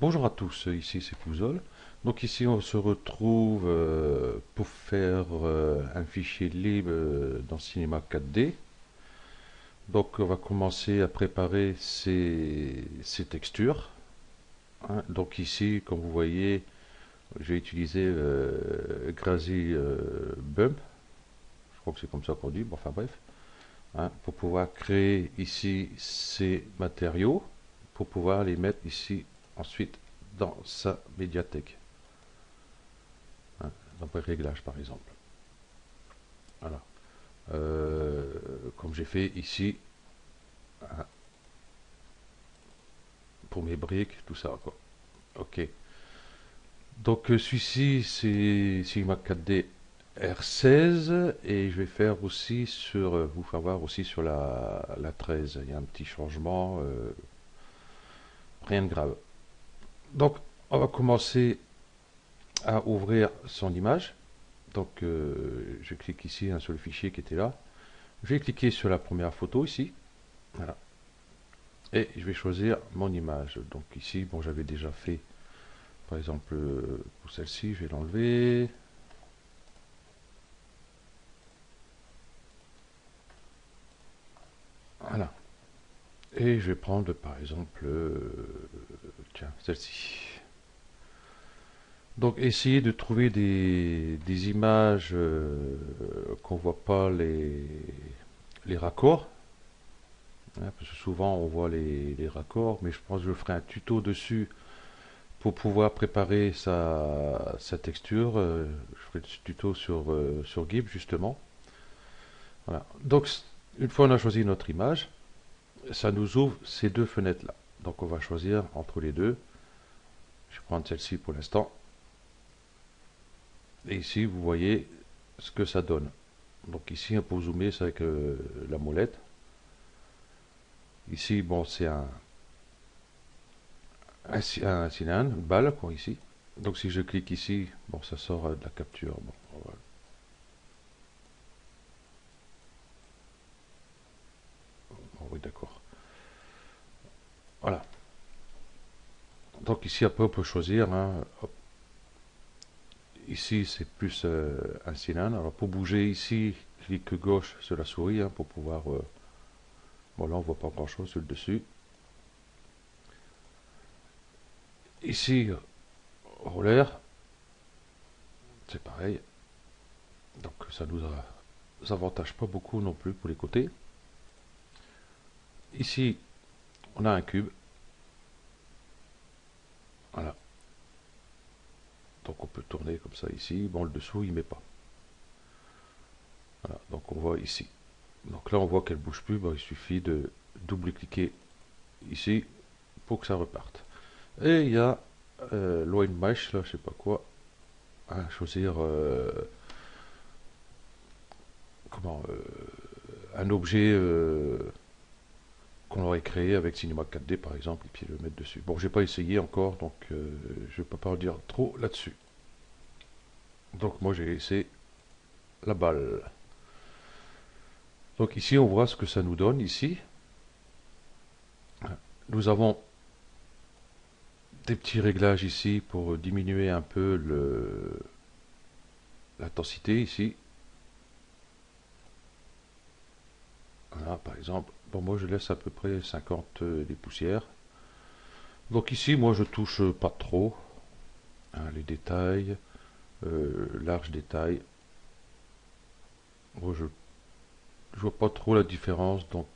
Bonjour à tous, ici c'est Pouzol. Donc ici on se retrouve pour faire un fichier libre dans Cinema 4D. Donc on va commencer à préparer ces textures, hein. Donc ici, comme vous voyez, j'ai utilisé Grazy Bump, je crois que c'est comme ça qu'on dit, bon, enfin bref, hein, pour pouvoir créer ici ces matériaux, pour pouvoir les mettre ici ensuite dans sa médiathèque, hein, dans le réglage par exemple. Voilà. Comme j'ai fait ici, hein, pour mes briques, tout ça, quoi. Ok. Donc celui-ci, c'est Sigma 4D R16 et je vais faire aussi sur, vous faire voir aussi sur la 13. Il y a un petit changement, rien de grave. Donc on va commencer à ouvrir son image. Donc je clique ici, hein, sur le fichier qui était là. Je vais cliquer sur la première photo ici. Voilà. Et je vais choisir mon image. Donc ici, bon, j'avais déjà fait, par exemple, pour celle-ci, je vais l'enlever. Voilà. Et je vais prendre, par exemple, tiens, celle-ci. Donc, essayer de trouver des images qu'on voit pas les raccords, hein, parce que souvent on voit les raccords, mais je pense que je ferai un tuto dessus pour pouvoir préparer sa texture. Je ferai le tuto sur GIMP justement. Voilà. Donc, une fois on a choisi notre image, ça nous ouvre ces deux fenêtres-là. Donc, on va choisir entre les deux. Je vais prendre celle-ci pour l'instant. Et ici, vous voyez ce que ça donne. Donc ici, pour zoomer, c'est avec la molette. Ici, bon, c'est un cylindre, une balle, quoi, ici. Donc si je clique ici, bon, ça sort de la capture. Bon, voilà. Bon, oui, d'accord. Voilà. Donc ici, après, on peut choisir, hein. Hop. Ici, c'est plus un cylindre. Alors pour bouger ici, clic gauche sur la souris, hein, pour pouvoir... bon, là, on voit pas grand-chose sur le dessus. Ici, roller, c'est pareil. Donc ça nous avantage pas beaucoup non plus pour les côtés. Ici, on a un cube. Voilà. Donc on peut tourner comme ça ici. Bon, le dessous, il met pas. Voilà. Donc on voit ici. Donc là, on voit qu'elle bouge plus. Bon, il suffit de double-cliquer ici pour que ça reparte. Et il y a loin mesh, là, je sais pas quoi. À choisir comment un objet qu'on aurait créé avec Cinema 4D par exemple, et puis le mettre dessus. Bon, j'ai pas essayé encore, donc je peux pas en dire trop là-dessus. Donc moi j'ai laissé la balle. Donc ici on voit ce que ça nous donne ici. Nous avons des petits réglages ici pour diminuer un peu l'intensité ici. Voilà, par exemple, bon moi je laisse à peu près 50 des poussières. Donc ici moi je touche pas trop, hein, les détails, large détail. Moi je vois pas trop la différence, donc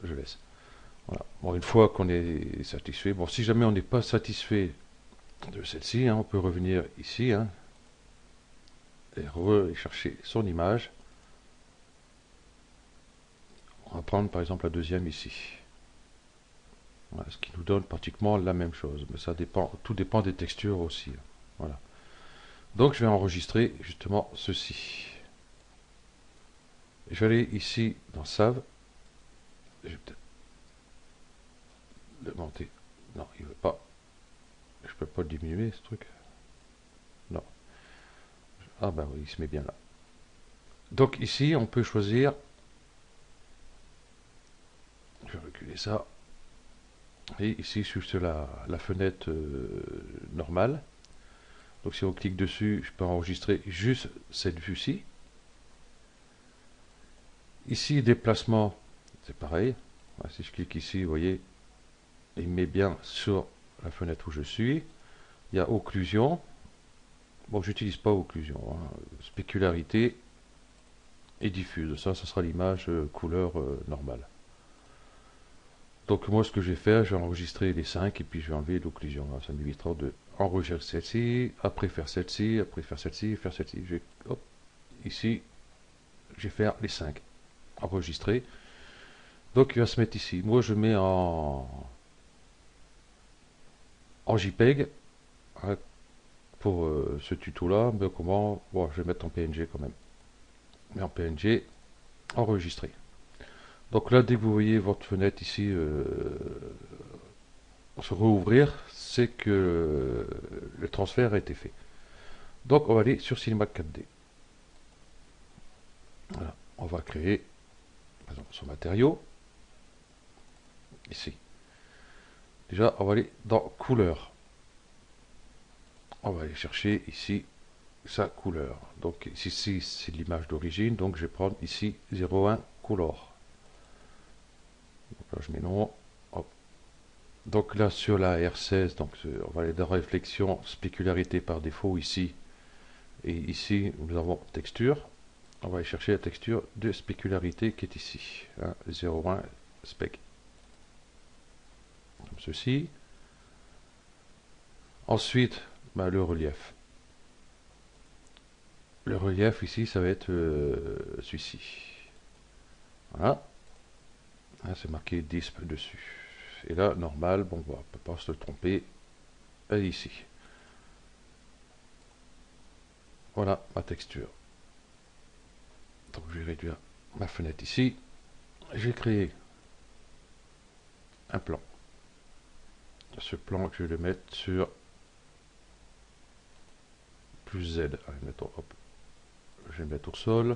je laisse. Voilà. Bon, une fois qu'on est satisfait, bon, si jamais on n'est pas satisfait de celle-ci, hein, on peut revenir ici, hein, et rechercher son image. On va prendre par exemple la deuxième ici. Voilà, ce qui nous donne pratiquement la même chose, mais ça dépend, tout dépend des textures aussi, hein. Voilà. Donc je vais enregistrer justement ceci. Je vais aller ici dans Save. Je vais peut-être le monter. Non, il veut pas. Je peux pas le diminuer ce truc. Non. Ah ben oui, il se met bien là. Donc ici, on peut choisir. Je vais reculer ça. Et ici, je suis sur la fenêtre normale. Donc si on clique dessus, je peux enregistrer juste cette vue-ci. Ici, déplacement, c'est pareil. Si je clique ici, vous voyez, il me met bien sur la fenêtre où je suis. Il y a occlusion. Bon, j'utilise pas occlusion. Spécularité et diffuse. Ça sera l'image couleur normale. Donc moi, ce que je vais faire, je vais enregistrer les 5 et puis je vais enlever l'occlusion. Ça m'évitera de enregistrer celle-ci, après faire celle-ci, après faire celle-ci, faire celle-ci. Hop, ici, je vais faire les 5. Enregistrer. Donc il va se mettre ici. Moi, je mets en JPEG hein, pour ce tuto-là. Mais comment bon, je vais mettre en PNG quand même. Mais en PNG, enregistré. Donc là, dès que vous voyez votre fenêtre ici se rouvrir, c'est que le transfert a été fait. Donc on va aller sur Cinema 4D. Voilà. On va créer, par exemple, son matériau. Ici. Déjà, on va aller dans couleur. On va aller chercher ici sa couleur. Donc ici, c'est l'image d'origine. Donc je vais prendre ici 01 color. Donc là, je mets non. Hop. Donc là, sur la R16, donc, on va aller dans réflexion, spécularité par défaut ici. Et ici, nous avons texture. On va aller chercher la texture de spécularité qui est ici. Hein, 01 spec. Comme ceci. Ensuite, bah, le relief. Le relief ici, ça va être celui-ci. Voilà. Hein, c'est marqué DISP dessus. Et là, normal, bon, on ne peut pas se tromper. Et ici. Voilà ma texture. Donc je vais réduire ma fenêtre ici. Je vais créer un plan. Ce plan, je vais le mettre sur plus Z. Allez, mettons, hop. Je vais le mettre au sol.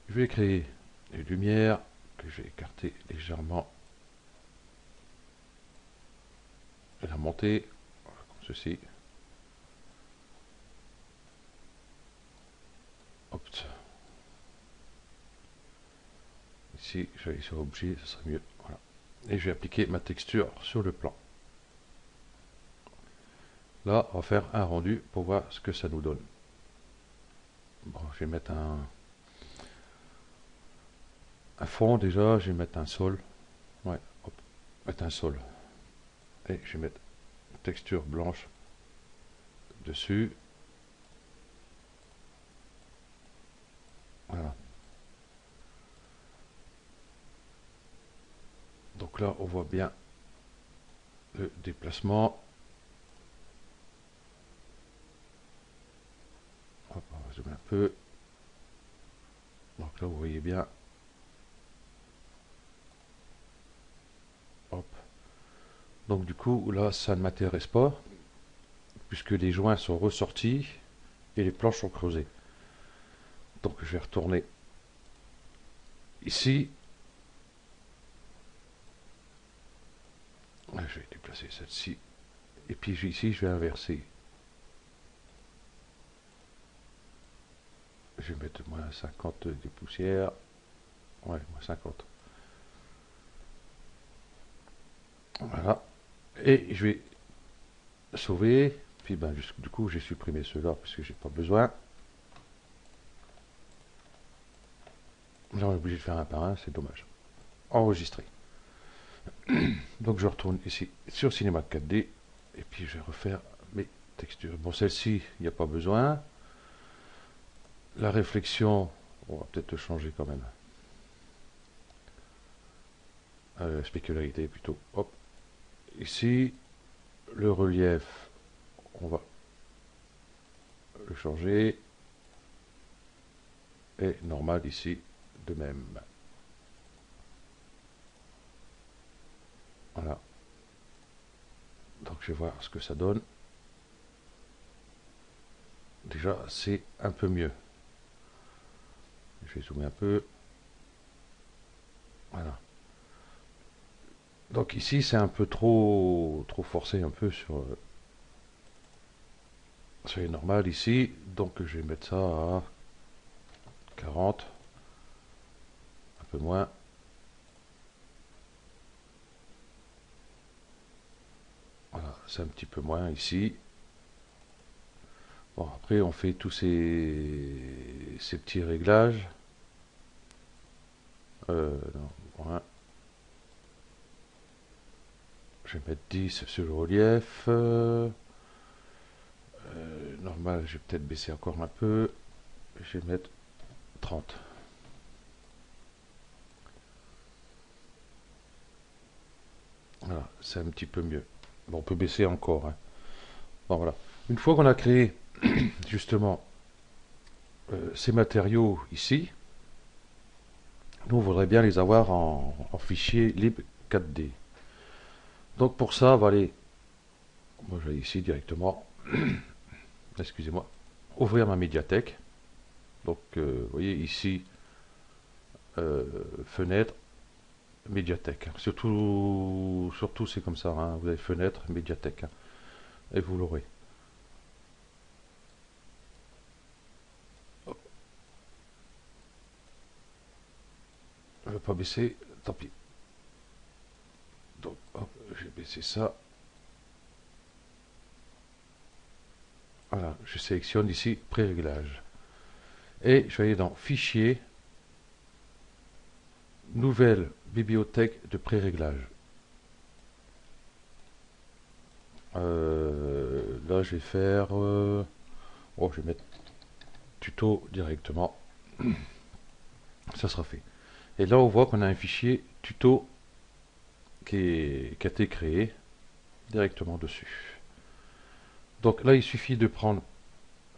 Je vais créer une lumière que je vais écarter légèrement et la monter comme ceci. Hop. Ici, je vais aller sur objet, ça sera mieux. Voilà. Et je vais appliquer ma texture sur le plan. Là, on va faire un rendu pour voir ce que ça nous donne. Bon, je vais mettre un fond déjà, je vais mettre un sol. Ouais, hop, mettre un sol. Et je vais mettre une texture blanche dessus. Voilà. Donc là, on voit bien le déplacement. Hop, on va zoomer un peu. Donc là, vous voyez bien. Hop. Donc du coup, là, ça ne m'intéresse pas, puisque les joints sont ressortis et les planches sont creusées. Donc je vais retourner ici. Je vais déplacer celle-ci. Et puis ici, je vais inverser. Je vais mettre moins 50 des poussières. Ouais, moins 50. Voilà. Et je vais sauver. Puis ben, du coup, j'ai supprimé ceux-là parce que j'ai pas besoin. Là, on est obligé de faire un par un, c'est dommage. Enregistrer. Donc je retourne ici sur Cinema 4D. Et puis je vais refaire mes textures. Bon, celle-ci, il n'y a pas besoin. La réflexion, on va peut-être changer quand même. Spécularité plutôt. Hop. Ici, le relief, on va le changer. Et normal ici, de même. Voilà. Donc je vais voir ce que ça donne. Déjà, c'est un peu mieux. Je vais zoomer un peu. Voilà. Donc ici c'est un peu trop forcé un peu sur les normales ici. Donc je vais mettre ça à 40, un peu moins. Voilà, c'est un petit peu moins ici. Bon, après on fait tous ces petits réglages. Non, voilà. Je vais mettre 10 sur le relief. Normal, je vais peut-être baisser encore un peu. Je vais mettre 30. Voilà, c'est un petit peu mieux. Bon, on peut baisser encore, hein. Bon, voilà. Une fois qu'on a créé justement ces matériaux ici, nous on voudrait bien les avoir en fichier lib 4D. Donc pour ça, on va aller, moi je vais ici directement, excusez-moi, ouvrir ma médiathèque. Donc vous voyez ici, fenêtre, médiathèque. Surtout c'est comme ça, hein. Vous avez fenêtre, médiathèque, hein, et vous l'aurez. Je ne vais pas baisser, tant pis. Donc hop, je vais baisser ça. Voilà, je sélectionne ici pré-réglage. Et je vais aller dans Fichier, Nouvelle bibliothèque de pré-réglage. Là, je vais faire... oh, je vais mettre tuto directement. Ça sera fait. Et là, on voit qu'on a un fichier tuto qui a été créé directement dessus. Donc là, il suffit de prendre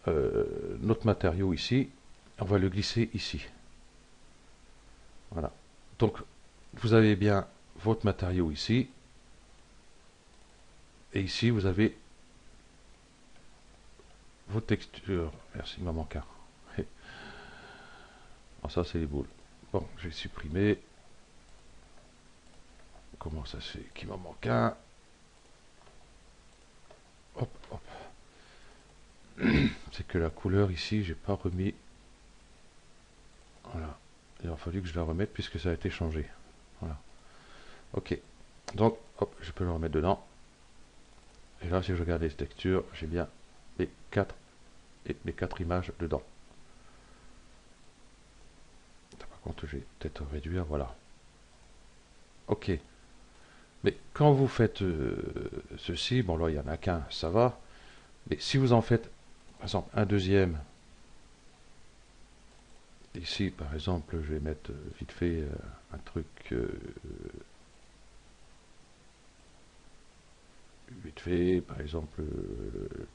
notre matériau ici. On va le glisser ici. Voilà. Donc, vous avez bien votre matériau ici. Et ici, vous avez vos textures. Merci, il m'en manque un. Alors ça, c'est les boules. Bon, je vais supprimer. Comment ça se fait qu'il m'en manque un? Hop, hop. C'est que la couleur ici, j'ai pas remis. Voilà. Il a fallu que je la remette puisque ça a été changé. Voilà. Ok. Donc, hop, je peux le remettre dedans. Et là, si je regarde les textures, j'ai bien les quatre images dedans. Par contre, je vais peut-être réduire, voilà. Ok. Mais quand vous faites ceci, bon là, il n'y en a qu'un, ça va. Mais si vous en faites, par exemple, un deuxième, ici, par exemple, je vais mettre vite fait un truc vite fait, par exemple,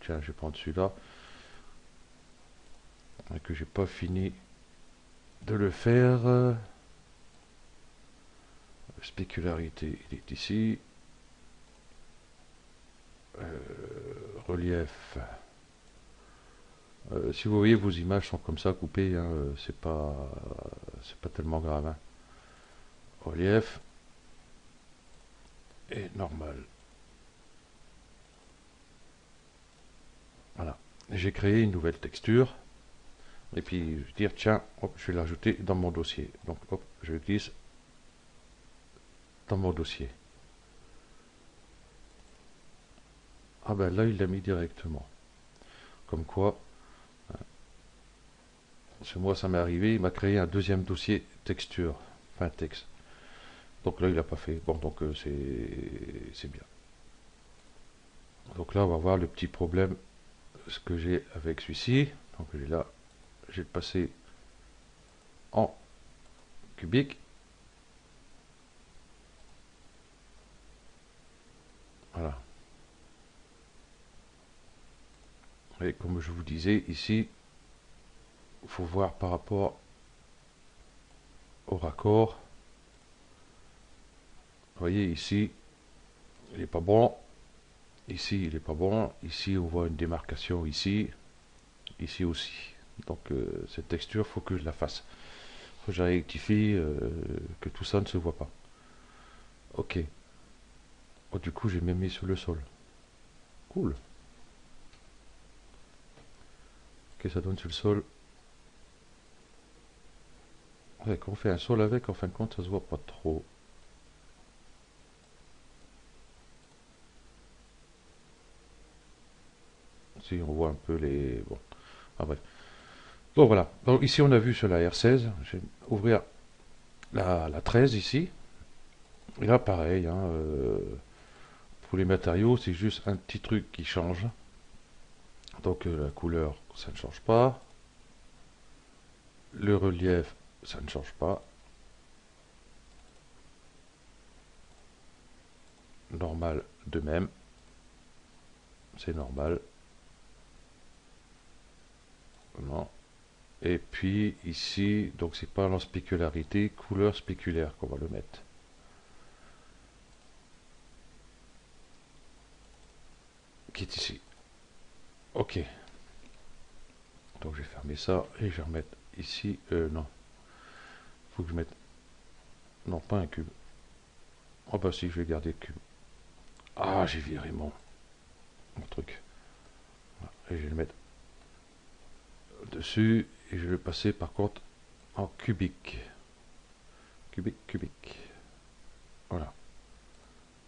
tiens, je vais prendre celui-là, que j'ai pas fini de le faire. Spécularité, il est ici. Relief. Si vous voyez, vos images sont comme ça, coupées, hein, c'est pas tellement grave, hein. Relief et normal. Voilà. J'ai créé une nouvelle texture. Et puis, je vais dire, tiens, hop, je vais l'ajouter dans mon dossier. Donc, hop, je glisse dans mon dossier. Ah ben là, il l'a mis directement. Comme quoi, moi, ça m'est arrivé, il m'a créé un deuxième dossier texture, enfin texte. Donc là, il n'a pas fait. Bon, donc c'est bien. Donc là, on va voir le petit problème, ce que j'ai avec celui-ci. Donc là, j'ai le passé en cubique. Voilà. Et comme je vous disais, ici, il faut voir par rapport au raccord. Vous voyez, ici, il n'est pas bon. Ici, il n'est pas bon. Ici, on voit une démarcation ici. Ici aussi. Donc, cette texture, il faut que je la fasse. Il faut que je rectifie, que tout ça ne se voit pas. Ok. Oh, du coup, j'ai même mis sur le sol. Cool. Qu'est-ce que ça donne sur le sol? Ouais, quand on fait un sol avec, en fin de compte, ça se voit pas trop. Si on voit un peu les... Bon, ah bref. Donc voilà. Donc ici, on a vu sur la R16. Je vais ouvrir la 13 ici. Et là, pareil, hein, pour les matériaux, c'est juste un petit truc qui change. Donc la couleur, ça ne change pas. Le relief, ça ne change pas. Normal de même. C'est normal. Non. Et puis ici, donc c'est pas en spécularité, couleur spéculaire qu'on va le mettre. Qui est ici. Ok. Donc je vais fermer ça et je vais remettre ici. Non. Faut que je mette. Non, pas un cube. Oh bah si, je vais garder le cube. Ah, j'ai viré mon truc. Voilà. Et je vais le mettre dessus et je vais le passer par contre en cubique. Cubique. Voilà.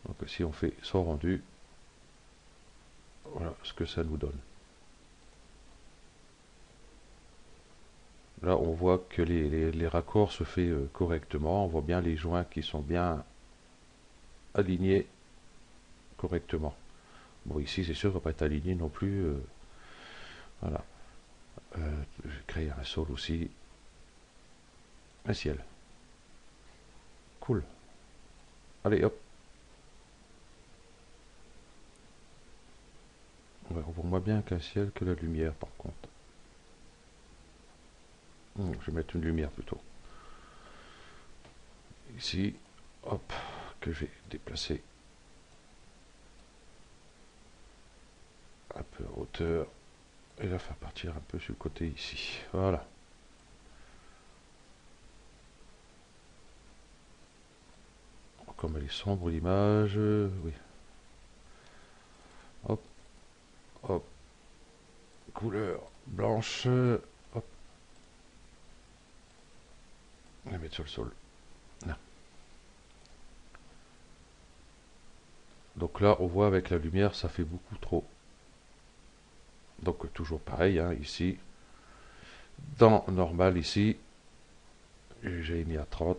Donc si on fait son rendu, voilà ce que ça nous donne. Là, on voit que les raccords se fait correctement. On voit bien les joints qui sont bien alignés correctement. Bon, ici, c'est sûr, ne va pas être aligné non plus. Voilà. Je vais créer un sol aussi. Un ciel. Cool. Allez, hop. Ouais, on voit moins bien qu'un ciel que la lumière, par contre. Je vais mettre une lumière plutôt. Ici, hop, que je vais déplacer un peu à hauteur. Et la faire partir un peu sur le côté ici. Voilà. Comme elle est sombre l'image, oui. Hop, hop. Couleur blanche. Hop. On va la mettre sur le sol. Non. Donc là, on voit avec la lumière, ça fait beaucoup trop. Donc toujours pareil, hein, ici. Dans normal, ici, j'ai mis à 30.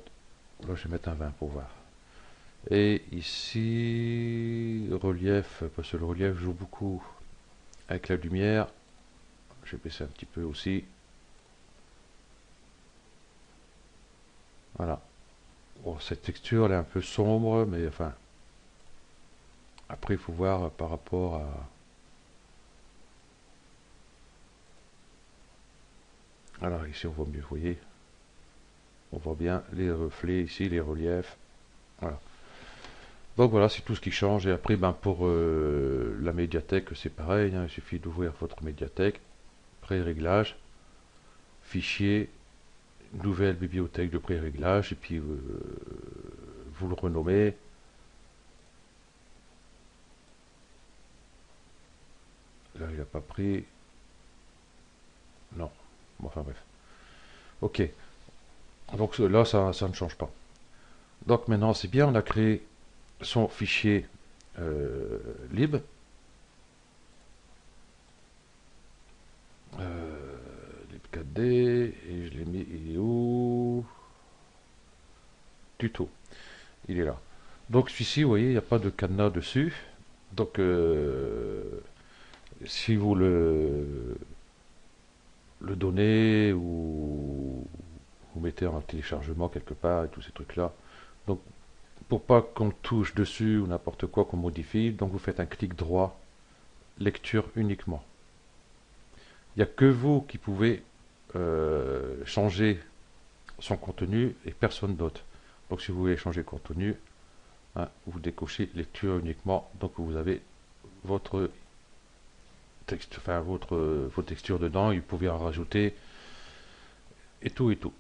Là, je vais mettre un 20 pour voir. Et ici, relief, parce que le relief joue beaucoup avec la lumière. Je vais baisser un petit peu aussi. Voilà. Bon, cette texture, elle est un peu sombre, mais enfin... Après, il faut voir par rapport à... Alors ici, on voit mieux, vous voyez. On voit bien les reflets ici, les reliefs. Voilà. Donc voilà, c'est tout ce qui change. Et après, ben, pour la médiathèque, c'est pareil, hein. Il suffit d'ouvrir votre médiathèque, pré-réglage, fichier, nouvelle bibliothèque de pré-réglage, et puis vous le renommez. Là, il n'a pas pris. Non. Bon, enfin bref. Ok. Donc là, ça ne change pas. Donc maintenant, c'est bien, on a créé son fichier lib. lib4d, et je l'ai mis, il est où? Tuto. Il est là. Donc celui-ci, vous voyez, il n'y a pas de cadenas dessus. Donc si vous le donnez ou vous mettez en téléchargement quelque part et tous ces trucs-là. Donc pour pas qu'on touche dessus ou n'importe quoi qu'on modifie, donc vous faites un clic droit, lecture uniquement. Il n'y a que vous qui pouvez changer son contenu et personne d'autre. Donc si vous voulez changer le contenu, hein, vous décochez lecture uniquement, donc vous avez votre texte, enfin vos textures dedans, et vous pouvez en rajouter et tout et tout.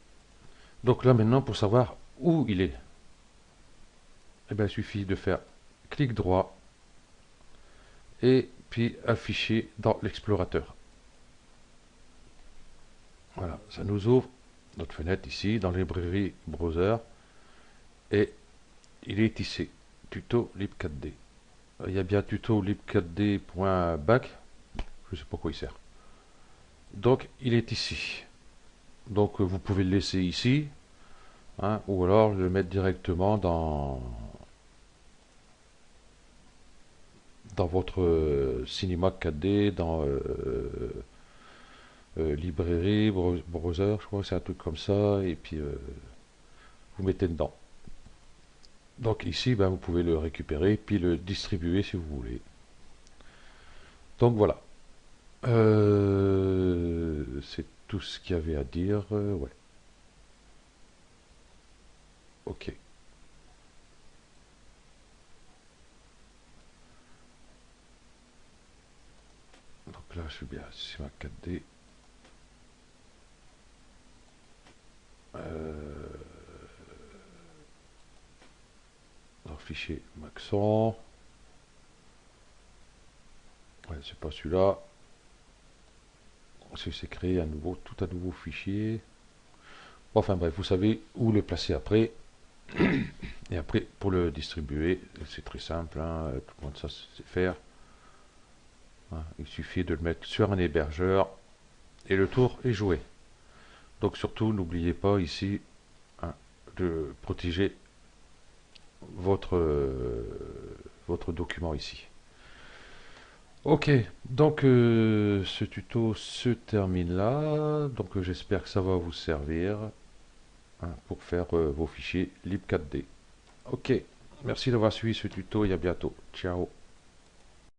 Donc là maintenant pour savoir où il est, eh bien, il suffit de faire clic droit et puis afficher dans l'explorateur. Voilà, ça nous ouvre notre fenêtre ici dans la librairie browser et il est ici, tuto lib4d. Il y a bien tuto lib4d.back, je ne sais pas quoi il sert. Donc il est ici. Donc vous pouvez le laisser ici, hein, ou alors le mettre directement dans votre cinéma 4D, dans librairie, browser, je crois que c'est un truc comme ça, et puis vous mettez dedans. Donc ici, ben, vous pouvez le récupérer, puis le distribuer si vous voulez. Donc voilà. C'est tout ce qu'il y avait à dire. Ouais. Ok. Donc là, je suis bien sur ma 4D. Alors, fichier Maxon. Ouais, c'est pas celui-là. C'est créer tout un nouveau fichier. Enfin bref, vous savez où le placer après. Et après, pour le distribuer, c'est très simple. Hein, tout le monde sait faire. Hein, il suffit de le mettre sur un hébergeur et le tour est joué. Donc surtout, n'oubliez pas ici, hein, de protéger votre document ici. Ok, donc ce tuto se termine là. Donc j'espère que ça va vous servir, hein, pour faire vos fichiers lib4d. Ok, merci d'avoir suivi ce tuto et à bientôt. Ciao.